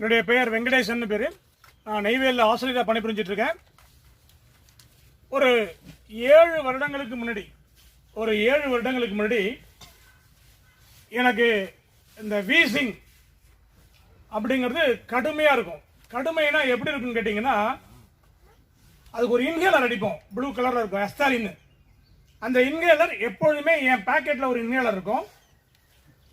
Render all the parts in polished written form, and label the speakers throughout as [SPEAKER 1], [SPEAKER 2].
[SPEAKER 1] என்னுடைய பெயர் வெங்கடேசன் பேர். நான் நெய்வேலியில் ஆசிரியராக பணிபுரிஞ்சிட்டு இருக்கேன். ஒரு 7 வருடங்களுக்கு முன்னாடி எனக்கு இந்த வீசிங் அப்படிங்கிறது கடுமையாக இருக்கும். கடுமைனா எப்படி இருக்குன்னு கேட்டிங்கன்னா, அதுக்கு ஒரு இன்ஹேலர் அடிப்போம், ப்ளூ கலரில் இருக்கும், எஸ்தாலின்னு. அந்த இன்ஹேலர் எப்பொழுதுமே என் பேக்கெட்டில் ஒரு இன்ஹேலர் இருக்கும்,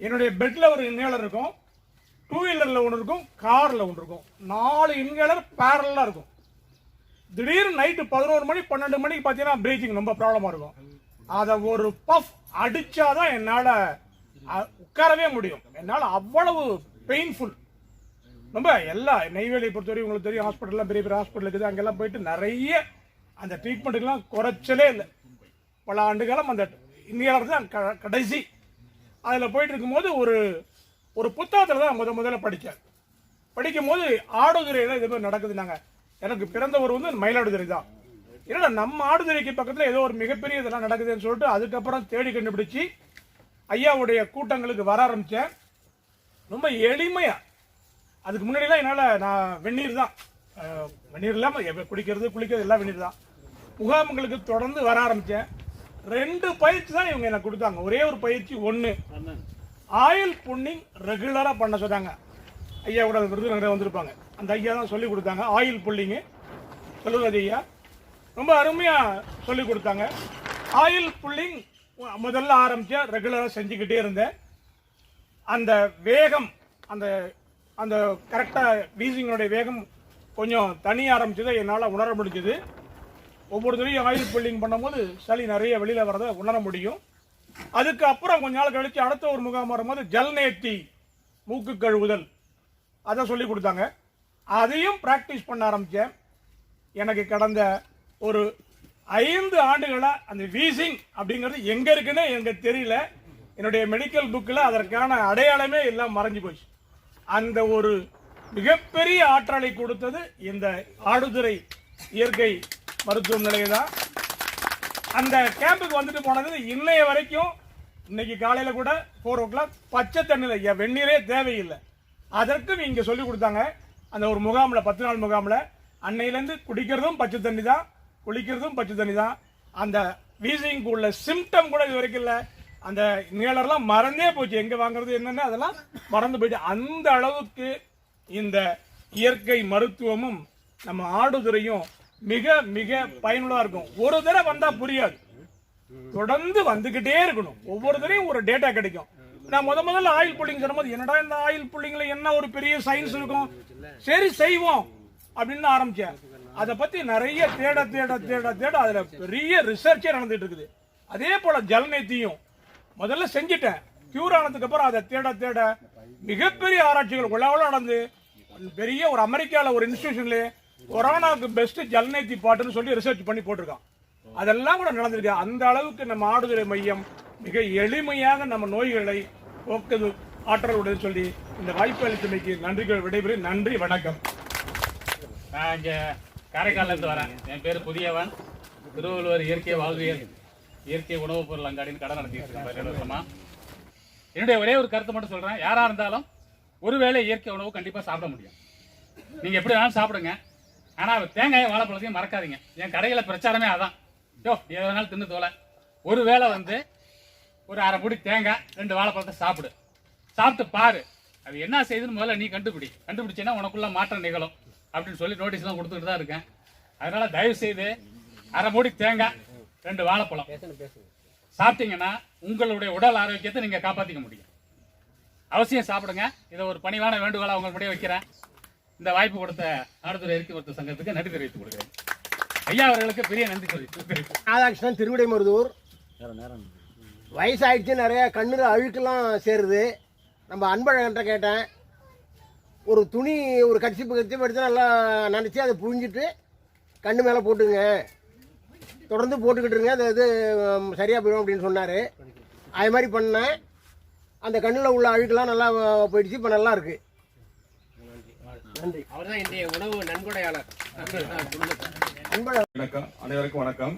[SPEAKER 1] என்னுடைய பெட்டில் ஒரு இன்ஹேலர் இருக்கும், 2 வீலரில் ஒன்று இருக்கும், காரில் ஒன்று இருக்கும். 4 இன்ஹேலர் பேரலாக இருக்கும். திடீர்னு நைட்டு 11 மணி 12 மணிக்கு பார்த்தீங்கன்னா பிரீத்திங் ரொம்ப ப்ராப்ளமாக இருக்கும். அதை ஒரு பஃப் அடித்தாதான் என்னால் உட்காரவே முடியும். என்னால் அவ்வளவு பெயின்ஃபுல். ரொம்ப எல்லா நெய்வேலியை பொறுத்தவரைக்கும் உங்களுக்கு தெரியும், ஹாஸ்பிட்டல்லாம் பெரிய பெரிய ஹாஸ்பிட்டல் இருக்குது. அங்கெல்லாம் போயிட்டு நிறைய அந்த ட்ரீட்மெண்ட்டுக்கெல்லாம் குறைச்சலே இல்லை. பல ஆண்டு காலம் அந்த இன்ஹேலர் தான் கடைசி. அதில் போயிட்டு இருக்கும்போது ஒரு புத்தகத்தில் தான் முதல்ல படிக்கும் போது ஆடுதுறையில் இது மாதிரி நடக்குதுனாங்க. எனக்கு பிறந்தவர் மயிலாடுதுறை தான். ஏன்னா நம்ம ஆடுதுறைக்கு பக்கத்தில் ஏதோ ஒரு மிகப்பெரிய இதெல்லாம் நடக்குதுன்னு சொல்லிட்டு அதுக்கப்புறம் தேடி கண்டுபிடிச்சி ஐயாவுடைய கூட்டங்களுக்கு வர ஆரம்பித்தேன். ரொம்ப எளிமையாக. அதுக்கு முன்னாடிலாம் என்னால் நான் வெந்நீர் இல்லாமல் குளிக்கிறது எல்லாம் வெந்நீர் தான். முகாம்களுக்கு தொடர்ந்து வர ஆரம்பித்தேன். 2 பயிற்சி தான் இவங்க எனக்கு கொடுத்தாங்க. ஒரே ஒரு பயிற்சி 1 ஆயில் புல்லிங் ரெகுலராக பண்ண சொன்னாங்க. ஐயா கூட விருதுநகர் வந்திருப்பாங்க, அந்த ஐயா தான் சொல்லிக் கொடுத்தாங்க. ஆயில் புல்லிங்கு சொல்லுவது ஐயா ரொம்ப அருமையாக சொல்லிக் கொடுத்தாங்க. ஆயில் புல்லிங் முதல்ல ஆரம்பித்தேன், ரெகுலராக செஞ்சுக்கிட்டே இருந்தேன். அந்த வேகம், அந்த கரெக்டாக வீசிங்கோடைய வேகம் கொஞ்சம் தனியாக ஆரம்பிச்சதை என்னால் உணர முடிஞ்சது. ஒவ்வொரு தடையும் ஆயில் புல்லிங் பண்ணும்போது சளி நிறைய வெளியில் வரதை உணர முடியும். அதுக்கு அப்புறம் கொஞ்ச நாள் கழித்து அடுத்த ஒரு முகாம் வரும்போது ஜல் நேர்த்தி மூக்கு கழுவுதல் அதை சொல்லி கொடுத்தாங்க. அதையும் ப்ராக்டிஸ் பண்ண ஆரம்பித்தேன். எனக்கு கடந்த ஒரு 5 ஆண்டுகளாக அந்த வீசிங் அப்படிங்கிறது எங்கே இருக்குன்னு எனக்கு தெரியல. என்னுடைய மெடிக்கல் புக்கில் அதற்கான அடையாளமே எல்லாம் மறைஞ்சு போச்சு. அந்த ஒரு மிகப்பெரிய ஆற்றலை கொடுத்தது இந்த ஆடுதுறை இயற்கை மருத்துவ நிலையம் தான். அந்த கேம்புக்கு வந்துட்டு போனது இன்னைய வரைக்கும். இன்னைக்கு காலையில் கூட 4 o'clock பச்சை தண்ணியில் வெந்நீரே தேவையில்லை. அதற்கும் இங்கே சொல்லி கொடுத்தாங்க. அந்த ஒரு முகாமில் 10 நாள் முகாமில் அன்னையிலேருந்து குடிக்கிறதும் பச்சை தண்ணி தான், குளிக்கிறதும் பச்சை தண்ணி தான். அந்த வீசிங்க்கு உள்ள சிம்டம் கூட இது வரைக்கும் இல்லை. அந்த இன்ஹேலர்லாம் மறந்தே போச்சு, எங்கே வாங்குறது என்னென்னு அதெல்லாம் மறந்து போயிட்டு. அந்த அளவுக்கு இந்த இயற்கை மருத்துவமும் நம்ம ஆடுதுறையும் மிக மிக பயனுள்ளதாக இருக்கும். ஒரு தடவை வந்தால் புரியாது, தொடர்ந்து வந்துக்கிட்டே இருக்கணும். ஒவ்வொரு தடவையும் ஒரு டேட்டா கிடைக்கும். நான் முதல்ல ஆயில் புல்லிங் சொல்லும்போது என்னடா இந்த ஆயில் புல்லிங்ல என்ன ஒரு பெரிய சயின்ஸ் இருக்கும், சரி செய்வோம் அப்படின்னு ஆரம்பிச்சேன். அதை பத்தி நிறைய தேட அதுல பெரிய ரிசர்ச்சே நடந்துட்டு இருக்குது. அதே போல ஜல் நேர்த்தியும் முதல்ல செஞ்சுட்டேன். கியூர் ஆனதுக்கு அப்புறம் அதை தேட மிகப்பெரிய ஆராய்ச்சிகள் உலகளவில் நடந்து பெரிய ஒரு அமெரிக்காவில் ஒரு இன்ஸ்டிடியூஷன்ல கொரோனாவுக்கு பெஸ்ட் ஜல் நேர்த்தி பாட்டுன்னு சொல்லி ரிசர்ச் பண்ணி போட்டிருக்கான். அதெல்லாம் கூட நடந்திருக்கு. அந்த அளவுக்கு நம்ம ஆடுதுறை மையம் மிக எளிமையாக நம்ம நோய்களை போக்குது ஆற்றலுடன் சொல்லி இந்த வாய்ப்பு அளித்தமைக்கு நன்றிகள் விடைபெறு. நன்றி, வணக்கம்.
[SPEAKER 2] நான் இங்கே காரைக்காலிருந்து வரேன். என் பேர் புதியவன். திருவள்ளுவர் இயற்கை வாழ்வியல் இயற்கை உணவுப் பொருள் அங்காடின்னு கடை நடத்திட்டு இருக்கேன். என்னுடைய ஒரே ஒரு கருத்தை மட்டும் சொல்றேன். யாரா இருந்தாலும் ஒருவேளை இயற்கை உணவு கண்டிப்பா சாப்பிட முடியும். நீங்க எப்படி வேணாலும் சாப்பிடுங்க, ஆனா தேங்காயை வாழைப்பழத்தையும் மறக்காதீங்க. என் கடையில பிரச்சாரமே அதான். எது வேணாலும் தின்னு தோலை, ஒருவேளை ஒரு 1/2 மூடி தேங்காய் 2 வாழைப்பழத்தை சாப்பிட்டு பாரு. அது என்ன செய்யுதுன்னு முதல்ல நீ கண்டுபிடிச்சேன்னா உனக்குள்ள மாற்றம் நிகழும் அப்படின்னு சொல்லி நோட்டீஸ்லாம் கொடுத்துட்டு தான் இருக்கேன். அதனால தயவு செய்து 1/2 மூடி தேங்காய் 2 வாழைப்பழம் சாப்பிட்டீங்கன்னா உங்களுடைய உடல் ஆரோக்கியத்தை நீங்க காப்பாற்றிக்க முடியும். அவசியம் சாப்பிடுங்க. இதை ஒரு பணிவான வேண்டுகோளா உங்க முடிய வைக்கிறேன். இந்த வாய்ப்பு கொடுத்த ஆடுதுறை இயற்கை மருத்துவ சங்கத்துக்கு நன்றி தெரிவித்துக் கொள்கிறேன். ஐயா அவர்களுக்கு பெரிய நன்றி தெரிவித்து.
[SPEAKER 3] ராதாகிருஷ்ணன், திருவிடைமருதூர். வயசாயிடுச்சு, நிறைய கண்ணுல அழுக்கெல்லாம் சேருது. நம்ம அன்பழகன்ட்ட கேட்டேன், ஒரு துணி ஒரு கட்சிப்பு எடுத்து நல்லா நினச்சி அதை புழிஞ்சிட்டு கண்ணு மேலே போட்டுங்க, தொடர்ந்து போட்டுக்கிட்டுருங்க, அது இது சரியாக போயிடும் அப்படின்னு சொன்னார். அது மாதிரி பண்ணேன். அந்த கண்ணில் உள்ள அழுக்கெல்லாம் நல்லா போயிடுச்சு, இப்போ நல்லா இருக்கு. நன்றி.
[SPEAKER 4] அவர் தான் இன்றைய உணவு நன்கொடையாளர்.
[SPEAKER 5] வணக்கம், அனைவருக்கும் வணக்கம்.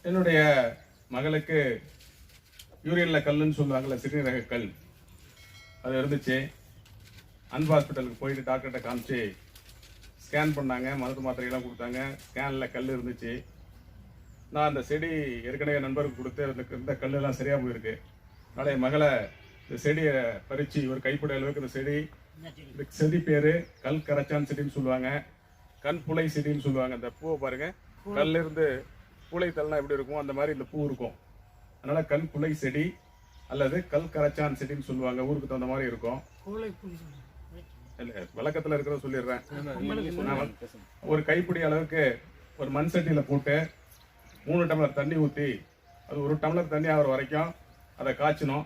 [SPEAKER 5] என்னுடைய மகளுக்கு யூரியன்ல கல்லுன்னு சொல்லுவாங்கல்ல, சிறுநீரக கல், அது இருந்துச்சு. அன்பு ஹாஸ்பிட்டலுக்கு போயிட்டு டாக்டர்கிட்ட காமிச்சு ஸ்கேன் பண்ணாங்க, மருந்து மாத்திரையெல்லாம் கொடுத்தாங்க. ஸ்கேனில் கல் இருந்துச்சு. நான் அந்த செடி ஏற்கனவே நண்பருக்கு கொடுத்து இந்த கல்லெல்லாம் சரியாக போயிருக்கு. அதனால் என் மகளை இந்த செடியை பறித்து ஒரு கைப்பிடி அளவுக்கு இந்த செடி பேர் கல் கரைச்சான் செடின்னு சொல்லுவாங்க, கண் புலை செடின்னு சொல்லுவாங்க. இந்த பூவை பாருங்க, கல்ல இருந்து பூளை தள்ளனா எப்படி இருக்கும் அந்த மாதிரி இந்த பூ இருக்கும். அதனால கண் புலை செடி அல்லது கல் கரைச்சான் செடின்னு சொல்லுவாங்க. ஊருக்கு தகுந்த மாதிரி இருக்கும். விளக்கத்துல இருக்கிறத சொல்லிடுறேன். ஒரு கைப்பிடி அளவுக்கு ஒரு மண் சட்டியில போட்டு 3 டம்ளர் தண்ணி ஊற்றி அது 1 டம்ளர் தண்ணி ஆகிற வரைக்கும் அதை காய்ச்சணும்.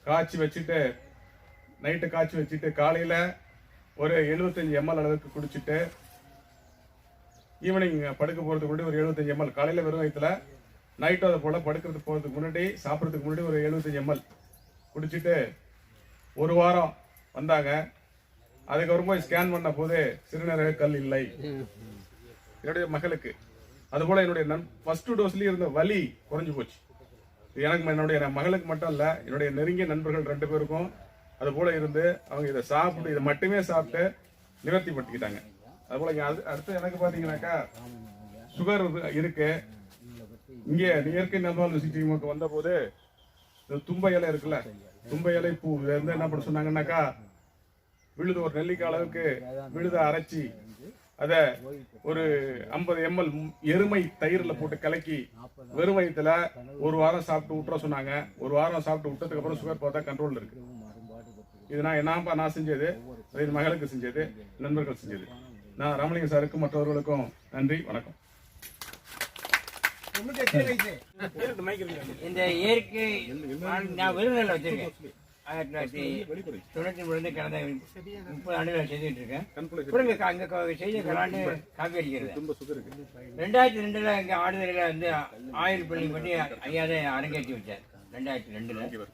[SPEAKER 5] காய்ச்சி வச்சுட்டு நைட்டு காய்ச்சி வச்சுட்டு காலையில் ஒரு 75 ml அளவுக்கு குடிச்சிட்டு ஈவினிங் படுக்க போகிறதுக்கு முன்னாடி ஒரு 75 ml, காலையில் வெறும் வயிற்றுல, நைட்டும் அதை போல் படுக்கிறதுக்கு போகிறதுக்கு முன்னாடி சாப்பிட்றதுக்கு முன்னாடி ஒரு 75 ml குடிச்சிட்டு 1 வாரம் வந்தாங்க. அதுக்கப்புறம் போய் ஸ்கேன் பண்ண போது சிறுநீரக கல் இல்லை என்னுடைய மகளுக்கு. அதுபோல் என்னுடைய ஃபர்ஸ்ட் டோஸ்லேயே இருந்த வலி குறைஞ்சி போச்சு. எனக்கு என்னுடைய மகளுக்கு மட்டும் இல்லை, என்னுடைய நெருங்கிய நண்பர்கள் 2 பேருக்கும் அதுபோல் இருந்து அவங்க இதை சாப்பிட்டு இதை மட்டுமே சாப்பிட்டு நிவர்த்தி படுத்திக்கிட்டாங்க. அதுபோல் அடுத்து எனக்கு பார்த்தீங்கன்னாக்கா சுகர் இருக்கு. இங்கே இயற்கை நல்வாழ்வு சிகிச்சைக்கு வந்த போது தும்பை இலை இருக்குல்ல, தும்பை இலை பூ இருந்து என்ன பண்ண சொன்னாங்கன்னாக்கா விழுது ஒரு நெல்லிக்காய் அளவுக்கு விழுத அரைச்சி அதை ஒரு 50 ml எருமை தயிரில் போட்டு கலக்கி வெறும் வயிற்றுல 1 வாரம் சாப்பிட்டு விட்டுற சொன்னாங்க. 1 வாரம் சாப்பிட்டு விட்டதுக்கு அப்புறம் சுகர் பார்த்தா கண்ட்ரோல் இருக்கு. இது நான் செஞ்சது, என் மகளுக்கு செஞ்சது, நண்பர்கள் செஞ்சது. நான் ராமலிங்க சாருக்கும் மற்றவர்களுக்கும் நன்றி, வணக்கம்.
[SPEAKER 4] இந்த இயற்கை நான் விருதுல வச்சிருக்கேன். 1993 கடந்த 30 ஆண்டுகள் செய்துட்டு இருக்கேன். அங்க செய்த கலாண்டு காப்பி அடிக்கிறது. 2002 இங்க ஆடுதுறையில வந்து ஆயுள் பள்ளி பண்ணி ஐயாதை அரங்கேற்றி வச்சார். 2002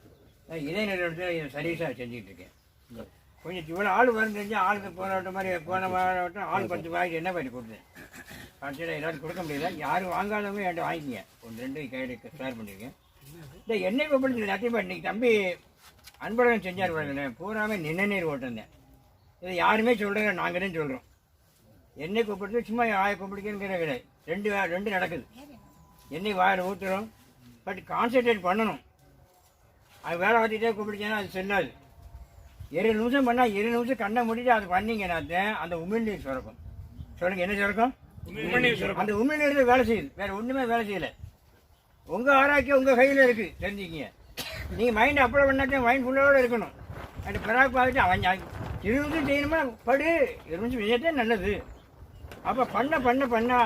[SPEAKER 4] இதே நிறுவனத்தில் சர்வீஸா செஞ்சுட்டு இருக்கேன். கொஞ்சம் இவ்வளோ ஆள் வரும் தெரிஞ்சு ஆளுக்கு போன மாதிரி போன மாவட்டம் ஆள் 10 ரூபாய்க்கு என்ன பண்ணி கொடுத்தேன். கடைசியில் எல்லாரும் கொடுக்க முடியல. யாரும் வாங்காதவங்க என்கிட்ட வாங்கிக்கிங்க. 1-2 கைடு ஷேர் பண்ணியிருக்கேன். இந்த எண்ணெய் கொப்பளி எல்லாத்தையும் இன்னைக்கு தம்பி அன்பழகன் செஞ்சார் பாருங்க, பூராமே நிணநீர் ஓட்டிருந்தேன். இதை யாருமே சொல்கிறேங்க, நாங்கள் தான் சொல்கிறோம். எண்ணெய் கொப்பளித்து சும்மா கொப்பளிக்கிறங்கிற கிடையாது. ரெண்டு நடக்குது. எண்ணெய் வாயில் ஊற்றுறோம், பட் கான்சன்ட்ரேட் பண்ணணும். அது வேலை பார்த்துட்டே கொப்பளிச்சேன்னா அது செல்லாது. 20 நிமிஷம் பண்ணால் 20 நிமிஷம் கண்ணை மூடிட்டு அது பண்ணிங்கன்னாத்தான் அந்த உமிழ்நீர் சுரக்கும். சொல்லுங்க, என்ன சுரக்கும்? அந்த உமிழ்நீர் வேலை செய்யுது, வேற ஒன்றுமே வேலை செய்யலை. உங்கள் ஆரோக்கியம் உங்கள் கையில் இருக்குது, தெரிஞ்சுக்கிங்க. நீங்கள் மைண்ட் அப்ளை பண்ணாச்சும் மைண்ட் ஃபுல்லோடு இருக்கணும். அது பிறகு பார்த்துட்டு அவன் 20 நிமிஷம் செய்யணுமா படு, 20 நிமிஷம் செய்யத்தே நல்லது. அப்போ பண்ண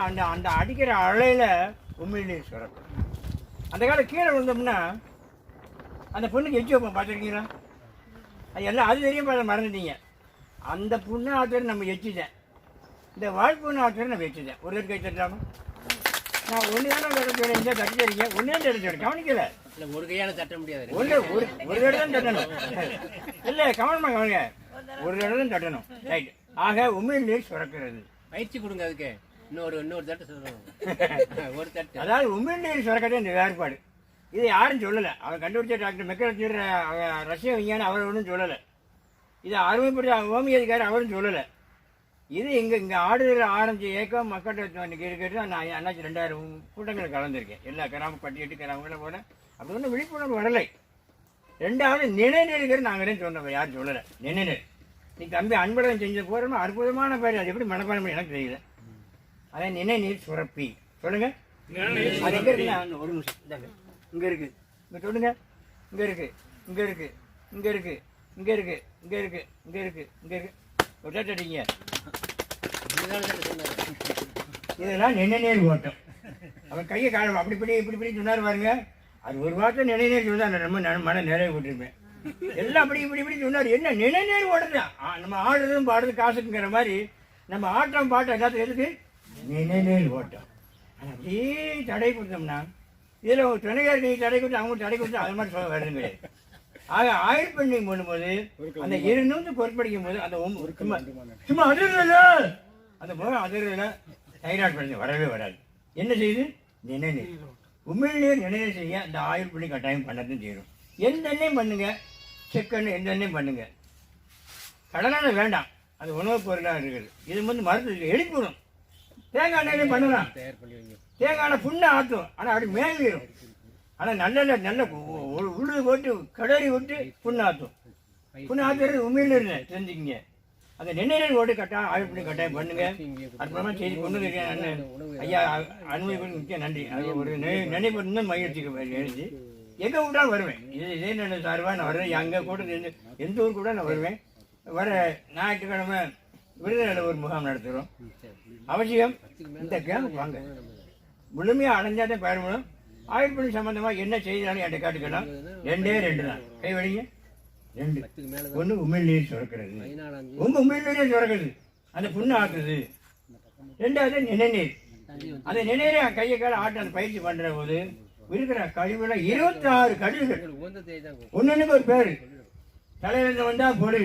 [SPEAKER 4] அந்த அந்த அடிக்கிற அலையில் உமிழ்நீர் சுரக்கும். அந்த காலம் கீழே விழுந்தோம்னா அந்த பொண்ணுக்கு எச்சு வைப்போம், பார்த்துருக்கீங்களா? அது எல்லாம் அது தெரியும், மறந்துட்டீங்க. அந்த புண்ணு ஆத்திரம் நம்ம எச்சுதேன், இந்த வாழ்ப்புண்ணு ஆத்திரம் நம்ம எச்சுதேன். ஒரு கை தட்டாம நான் ஒன்று தானே தட்டு தரிங்க, ஒன்று தான் தட்டு கவனிக்கல. ஒரு கையால தட்ட முடியாது, ஒரு தடவை தான் தட்டணும். இல்லை கவனமா கவனிங்க, ஒரு தடவை தான் தட்டணும். ரைட். ஆக உமிழ்நீர் சுரக்கிறது.
[SPEAKER 2] பயிற்சி கொடுங்க, அதுக்கு இன்னொரு தட்டு சொல்லணும். ஒரு தட்டு,
[SPEAKER 4] அதாவது உமிழ்நீர் சுரக்கிறது இந்த வேறுபாடு. இது யாரும் சொல்லலை. அவன் கண்டுபிடிச்ச டாக்டர் மெக்கலர் ரஷ்ய விஞ்ஞானி அவர் ஒன்றும் சொல்லலை. இதை அருமைப்படுத்த ஹோமியோதிக்கார் அவரும் சொல்லலை. இது இங்கே ஆடுதல் ஆரம்பிச்ச இயக்கம் மக்கள்கிட்ட இன்னைக்கு இருக்கிறது. நான் அண்ணாச்சி 2000 கூட்டங்கள் கலந்துருக்கேன். எல்லா கிராமம் 8 கிராமங்களும் போனேன். அப்படி ஒன்றும் விழிப்புணர்வு வரலை. 2வது நினைநீர் நாங்களே சொன்னோம், யாரும் சொல்லலை. நினைநீர் நீ தம்பி அன்பழகன் செஞ்ச போகிறோமோ அற்புதமான பேர். அது எப்படி மனப்பாடம் எனக்கு தெரியல. அதான் நினைநீர் சுரப்பி. சொல்லுங்க, அது எங்கே இருக்குன்னா ஒரு நிமிஷம் இங்கே இருக்கு, இங்கே சொல்லுங்க. இங்கே இருக்கு, இங்கே இருக்கு, இங்கே இருக்கு, இங்கே இருக்கு, இங்கே இருக்கு, இங்கே இருக்கு, இங்கே இருக்கு. ஒரு தட்டு அடிங்க. இதெல்லாம் நினைநீர் ஓட்டம். அவன் கையை காலம் அப்படி இப்படி சொன்னார் பாருங்க. அது ஒரு வார்த்தை நினைநீர் சொன்னா நம்ம மன நிறைய விட்டுருப்பேன். எல்லாம் அப்படி இப்படி சொன்னார். என்ன நினைநீர் ஓட்டுதான். நம்ம ஆடுறதும் பாடுறது காசுக்குங்கிற மாதிரி நம்ம ஆட்டம் பாட்டம் எல்லாத்துக்கும் எதுக்கு நினைநீர் ஓட்டம். ஆனால் அப்படியே தடை கொடுத்தோம்னா இதில் ஒரு துணையார் நீ தடை கொடுத்து அவங்க தடை கொடுத்து அது மாதிரி சொல்ல வருது கிடையாது. ஆக ஆயுள் பண்ணி போடும்போது அந்த 2 நிமிஷம் பொறுப்படிக்கும் போது அந்த சும்மா அதிர்ல அந்த முகம் அதிர்ல தைராய்டு பிரச்சனை வரவே வராது. என்ன செய்யுது? நினைநீர். உமிழ்நீர் நினைவு செய்ய இந்த ஆயுள் பண்ணி கட்டாயம் பண்ணதான் செய்யணும். எந்த எண்ணெயும் பண்ணுங்க, செக்கெண்ணெய் எந்த எண்ணெயும் பண்ணுங்க. கடலான வேண்டாம், அது உணவுப் பொருளாக இருக்குது. இது வந்து மருந்து எழுப்பிடும். தேங்காய் எண்ணெயிலையும் பண்ணலாம். தேங்காய் எண்ணெய் புண்ணை ஆற்றும், ஆனால் அப்படி மேலிடும். ஆனால் நல்ல உழுது போட்டு கடறி விட்டு புண்ணை ஆற்றும். புண்ணை ஆற்றுறது உண்மையில் இருந்தேன் தெரிஞ்சுக்கிங்க. அந்த நெண்ணெயில் போட்டு ஆய்வு பண்ணி கட்டாயம் பண்ணுங்க. அப்புறமா செய்தி கொண்டு இருக்கேன் ஐயா, அனுமதி முக்கிய நன்றி. அது ஒரு நினைப்பு இன்னும் மகிழ்ச்சிக்கு எழுதி எங்கே விட்டாலும் வருவேன். இதே நல்ல சார்பாக நான் வருவேன். அங்கே கூட எந்த ஊர் கூட நான் வருவேன். வர ஞாயிற்றுக்கிழமை விருதுநகரில் ஒரு முகாம் நடத்துகிறோம். அவசியம் இந்த கேமுக்கு வாங்க. முழுமையாக அடைஞ்சாதான் பயன்படும். ஆயுள் பணி சம்பந்தமாக என்ன செய்தாலும் என்கிட்ட காட்டுக்கலாம். 2 தான். கை வலிங்க 2. ஒன்று உமிழ் நீர் சுரக்கிறது, உமிழ் நீரே சுரக்குது, அந்த புண்ணு ஆக்குது. 2வது நினைநீர். அந்த நினைநீரை கையை கால ஆட்டு அந்த பயிற்சி பண்ணுற போது இருக்கிற கழிவுல 26 கழிவுகள், ஒன்னுக்கு ஒரு பேரு. தலையிலிருந்து வந்தா பொடி,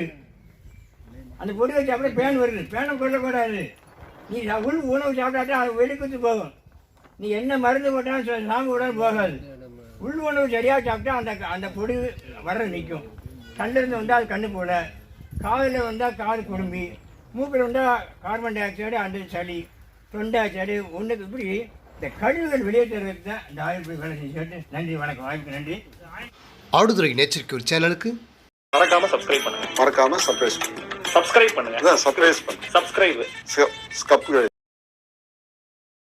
[SPEAKER 4] அந்த பொடி வச்சு அப்படியே பேன் வருது. பேனை கொள்ளக்கூடாது. நீ உள் உணவு சாப்பிட்டாட்டா அது வெளிக்குத்து போகும். நீ என்ன மருந்து போட்டாலும் சாமி விடாலும் போகாது. உள் உணவு சரியாக சாப்பிட்டா அந்த பொடி வர நிற்கும். கண்ணிலிருந்து வந்தால் அது கண்ணு போல, காதில் வந்தால் காது குடும்பி, மூக்கில் வந்தால் கார்பன் டை ஆக்சைடு, அந்த சளி, தொண்டை சளி, ஒன்றுக்கு இப்படி இந்த கழிவுகள் வெளியேற்றுறதுக்கு தான் இந்த ஆய்வு வேலை செஞ்சு. நன்றி, வணக்கம். வாய்ப்புக்கு நன்றி.
[SPEAKER 6] ஆடுதுறை நேச்சருக்கு ஒரு சேனலுக்கு
[SPEAKER 7] மறக்காம சப்ஸ்கிரைப் பண்ணுங்க.
[SPEAKER 8] மறக்காம சர்ப்ரைஸ் பண்ணுங்க.
[SPEAKER 7] சப்ஸ்கிரைப் பண்ணுங்க.
[SPEAKER 8] சர்ப்ரைஸ் பண்ணுங்க.
[SPEAKER 7] சப்ஸ்கிரைப்.
[SPEAKER 8] ஸ்கப்